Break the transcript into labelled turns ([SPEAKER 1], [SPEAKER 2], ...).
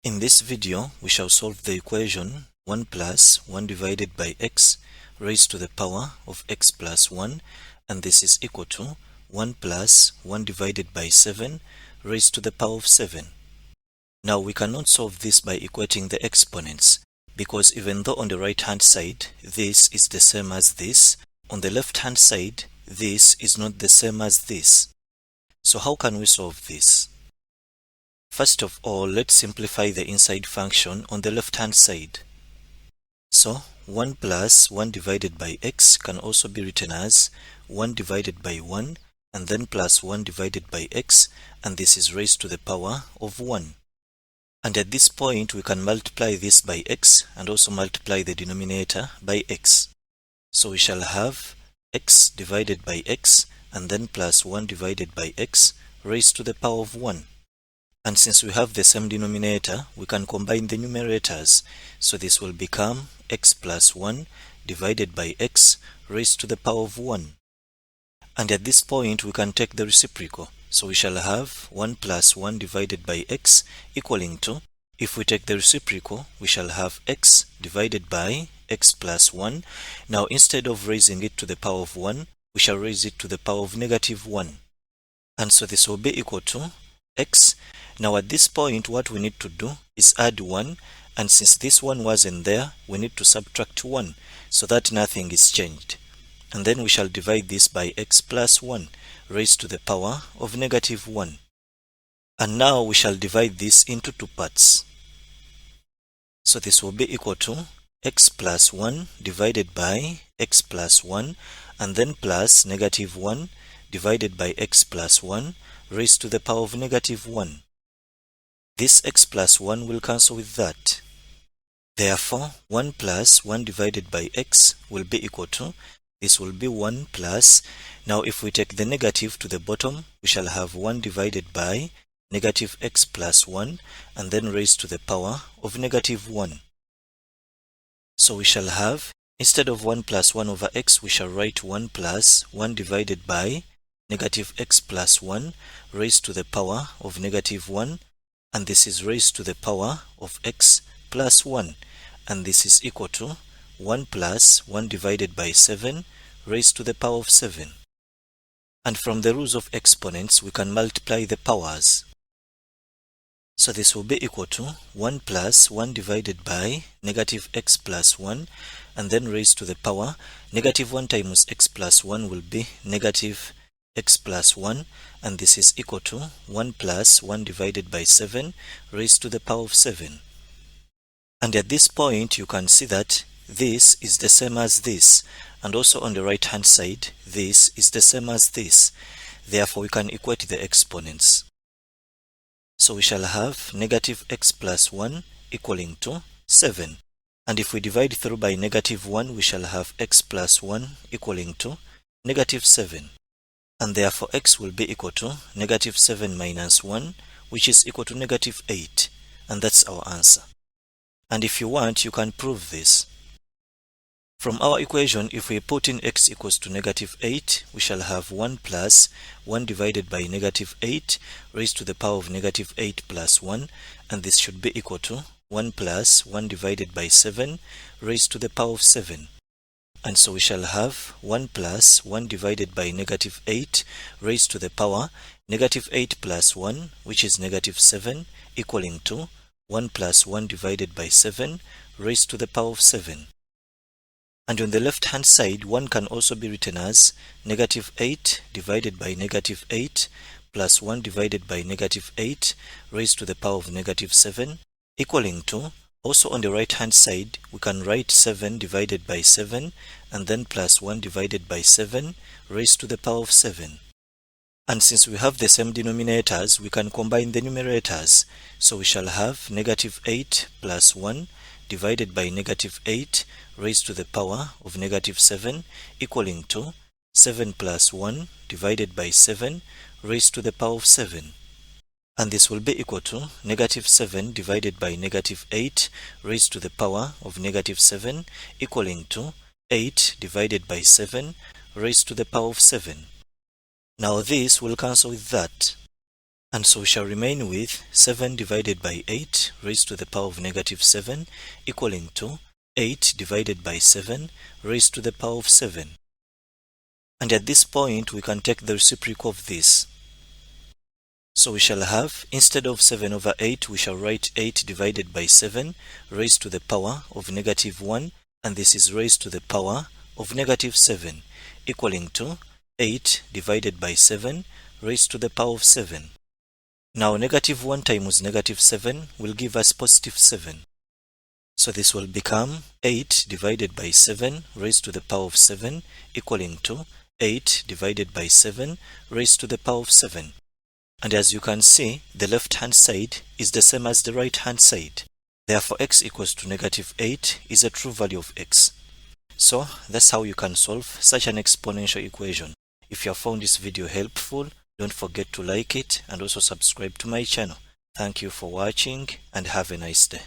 [SPEAKER 1] In this video, we shall solve the equation 1 plus 1 divided by x raised to the power of x plus 1, and this is equal to 1 plus 1 divided by 7 raised to the power of 7. Now we cannot solve this by equating the exponents, because even though on the right hand side this is the same as this, on the left hand side this is not the same as this. So how can we solve this? First of all, let's simplify the inside function on the left hand side. So 1 plus 1 divided by x can also be written as 1 divided by 1 and then plus 1 divided by x, and this is raised to the power of 1. And at this point we can multiply this by x and also multiply the denominator by x. So we shall have x divided by x and then plus 1 divided by x raised to the power of 1. And since we have the same denominator, we can combine the numerators. So this will become x plus 1 divided by x raised to the power of 1. And at this point, we can take the reciprocal. So we shall have 1 plus 1 divided by x equaling to, if we take the reciprocal, we shall have x divided by x plus 1. Now instead of raising it to the power of 1, we shall raise it to the power of negative 1. And so this will be equal to x. Now at this point, what we need to do is add 1, and since this 1 wasn't there, we need to subtract 1 so that nothing is changed. And then we shall divide this by x plus 1 raised to the power of negative 1. And now we shall divide this into two parts. So this will be equal to x plus 1 divided by x plus 1 and then plus negative 1 divided by x plus 1 raised to the power of negative 1. This x plus 1 will cancel with that. Therefore, 1 plus 1 divided by x will be equal to, this will be 1 plus, now if we take the negative to the bottom, we shall have 1 divided by negative x plus 1 and then raised to the power of negative 1. So we shall have, instead of 1 plus 1 over x, we shall write 1 plus 1 divided by negative x plus 1 raised to the power of negative 1, and this is raised to the power of x plus 1, and this is equal to 1 plus 1 divided by 7 raised to the power of 7. And from the rules of exponents, we can multiply the powers. So this will be equal to 1 plus 1 divided by negative x plus 1 and then raised to the power, negative 1 times x plus 1 will be negative x plus 1, and this is equal to 1 plus 1 divided by 7 raised to the power of 7. And at this point you can see that this is the same as this, and also on the right hand side this is the same as this. Therefore we can equate the exponents. So we shall have negative x plus 1 equaling to 7. And if we divide through by negative 1, we shall have x plus 1 equaling to negative 7. And therefore x will be equal to negative 7 minus 1, which is equal to negative 8. And that's our answer. And if you want, you can prove this. From our equation, if we put in x equals to negative 8, we shall have 1 plus 1 divided by negative 8 raised to the power of negative 8 plus 1, and this should be equal to 1 plus 1 divided by 7 raised to the power of 7. And so we shall have 1 plus 1 divided by negative 8 raised to the power negative 8 plus 1, which is negative 7, equaling to 1 plus 1 divided by 7 raised to the power of 7. And on the left hand side, 1 can also be written as negative 8 divided by negative 8 plus 1 divided by negative 8 raised to the power of negative 7, equaling to, also on the right hand side, we can write 7 divided by 7 and then plus 1 divided by 7 raised to the power of 7. And since we have the same denominators, we can combine the numerators. So we shall have negative 8 plus 1 divided by negative 8 raised to the power of negative 7 equaling to 7 plus 1 divided by 7 raised to the power of 7. And this will be equal to negative 7 divided by negative 8 raised to the power of negative 7 equaling to 8 divided by 7 raised to the power of 7. Now this will cancel with that. And so we shall remain with 7 divided by 8 raised to the power of negative 7 equaling to 8 divided by 7 raised to the power of 7. And at this point we can take the reciprocal of this. So we shall have, instead of 7 over 8, we shall write 8 divided by 7 raised to the power of negative 1, and this is raised to the power of negative 7, equaling to 8 divided by 7 raised to the power of 7. Now negative 1 times negative 7 will give us positive 7. So this will become 8 divided by 7 raised to the power of 7 equaling to 8 divided by 7 raised to the power of 7. And as you can see, the left hand side is the same as the right hand side. Therefore x equals to negative 8 is a true value of x. So that's how you can solve such an exponential equation. If you have found this video helpful, don't forget to like it and also subscribe to my channel. Thank you for watching and have a nice day.